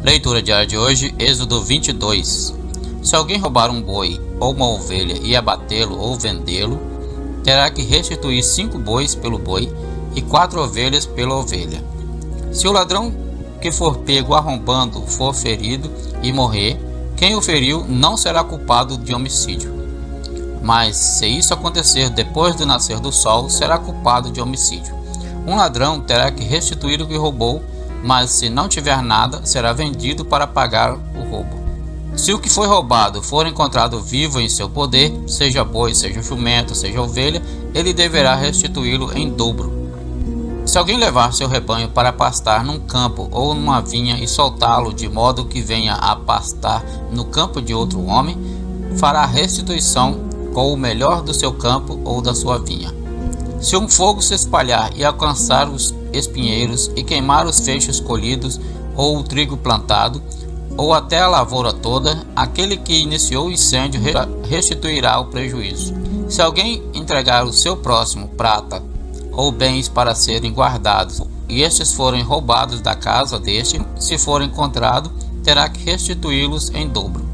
Leitura diária de hoje, Êxodo 22. Se alguém roubar um boi ou uma ovelha e abatê-lo ou vendê-lo, terá que restituir 5 bois pelo boi e 4 ovelhas pela ovelha. Se o ladrão que for pego arrombando for ferido e morrer, quem o feriu não será culpado de homicídio. Mas se isso acontecer depois do nascer do sol, será culpado de homicídio. Um ladrão terá que restituir o que roubou, mas se não tiver nada, será vendido para pagar o roubo. Se o que foi roubado for encontrado vivo em seu poder, seja boi, seja jumento, seja ovelha, ele deverá restituí-lo em dobro. Se alguém levar seu rebanho para pastar num campo ou numa vinha e soltá-lo de modo que venha a pastar no campo de outro homem, fará restituição com o melhor do seu campo ou da sua vinha. Se um fogo se espalhar e alcançar os espinheiros e queimar os feixes colhidos ou o trigo plantado, ou até a lavoura toda, aquele que iniciou o incêndio restituirá o prejuízo. Se alguém entregar o seu próximo prata ou bens para serem guardados, e estes forem roubados da casa deste, se for encontrado, terá que restituí-los em dobro.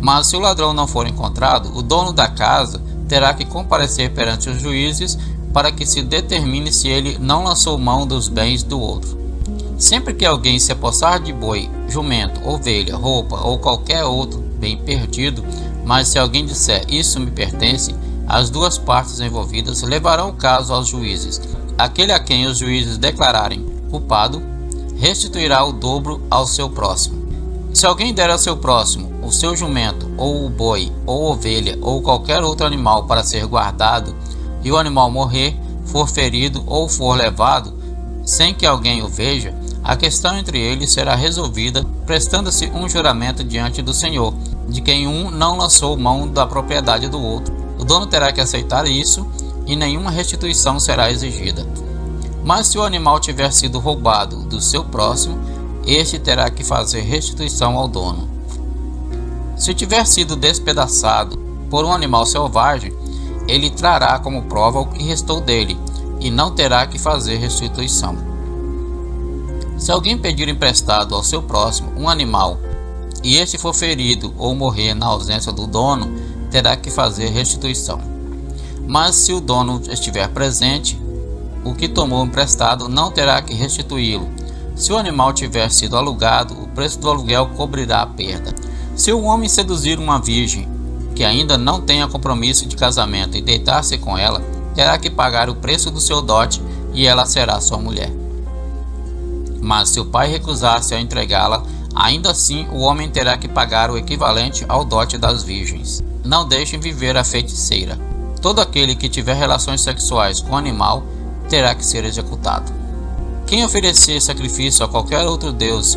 Mas se o ladrão não for encontrado, o dono da casa terá que comparecer perante os juízes para que se determine se ele não lançou mão dos bens do outro. Sempre que alguém se apossar de boi, jumento, ovelha, roupa ou qualquer outro bem perdido, mas se alguém disser isso me pertence, as duas partes envolvidas levarão o caso aos juízes. Aquele a quem os juízes declararem culpado, restituirá o dobro ao seu próximo. Se alguém der ao seu próximo o seu jumento, ou o boi, ou ovelha, ou qualquer outro animal para ser guardado, e o animal morrer, for ferido ou for levado, sem que alguém o veja, a questão entre eles será resolvida, prestando-se um juramento diante do Senhor, de quem um não lançou mão da propriedade do outro. O dono terá que aceitar isso, e nenhuma restituição será exigida. Mas se o animal tiver sido roubado do seu próximo, este terá que fazer restituição ao dono. Se tiver sido despedaçado por um animal selvagem, ele trará como prova o que restou dele, e não terá que fazer restituição. Se alguém pedir emprestado ao seu próximo um animal, e este for ferido ou morrer na ausência do dono, terá que fazer restituição. Mas se o dono estiver presente, o que tomou emprestado não terá que restituí-lo. Se o animal tiver sido alugado, o preço do aluguel cobrirá a perda. Se um homem seduzir uma virgem que ainda não tenha compromisso de casamento e deitar-se com ela, terá que pagar o preço do seu dote e ela será sua mulher. Mas se o pai recusar-se a entregá-la, ainda assim o homem terá que pagar o equivalente ao dote das virgens. Não deixem viver a feiticeira. Todo aquele que tiver relações sexuais com o animal terá que ser executado. Quem oferecer sacrifício a qualquer outro deus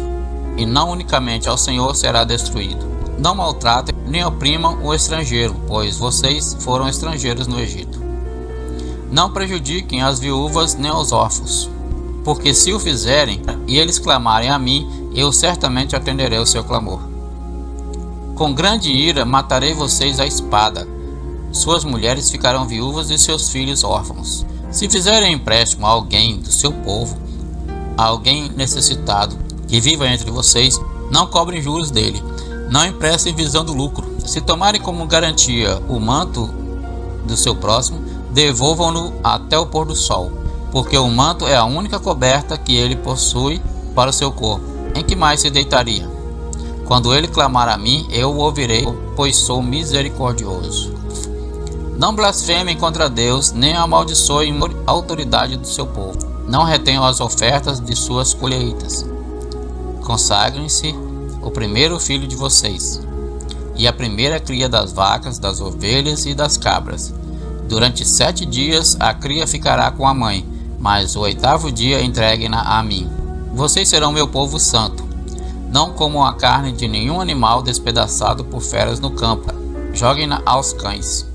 e não unicamente ao Senhor será destruído. Não maltratem nem oprimam o estrangeiro, pois vocês foram estrangeiros no Egito. Não prejudiquem as viúvas nem os órfãos, porque se o fizerem e eles clamarem a mim, eu certamente atenderei o seu clamor. Com grande ira matarei vocês à espada. Suas mulheres ficarão viúvas e seus filhos órfãos. Se fizerem empréstimo a alguém do seu povo, a alguém necessitado que viva entre vocês, não cobrem juros dele. Não emprestem visando lucro. Se tomarem como garantia o manto do seu próximo, devolvam-no até o pôr do sol, porque o manto é a única coberta que ele possui para o seu corpo. Em que mais se deitaria? Quando ele clamar a mim, eu o ouvirei, pois sou misericordioso. Não blasfemem contra Deus, nem amaldiçoem a autoridade do seu povo. Não retenham as ofertas de suas colheitas. Consagrem-se o primeiro filho de vocês, e a primeira cria das vacas, das ovelhas e das cabras. Durante 7 dias a cria ficará com a mãe, mas o 8º dia entreguem-na a mim. Vocês serão meu povo santo. Não comam a carne de nenhum animal despedaçado por feras no campo. Joguem-na aos cães.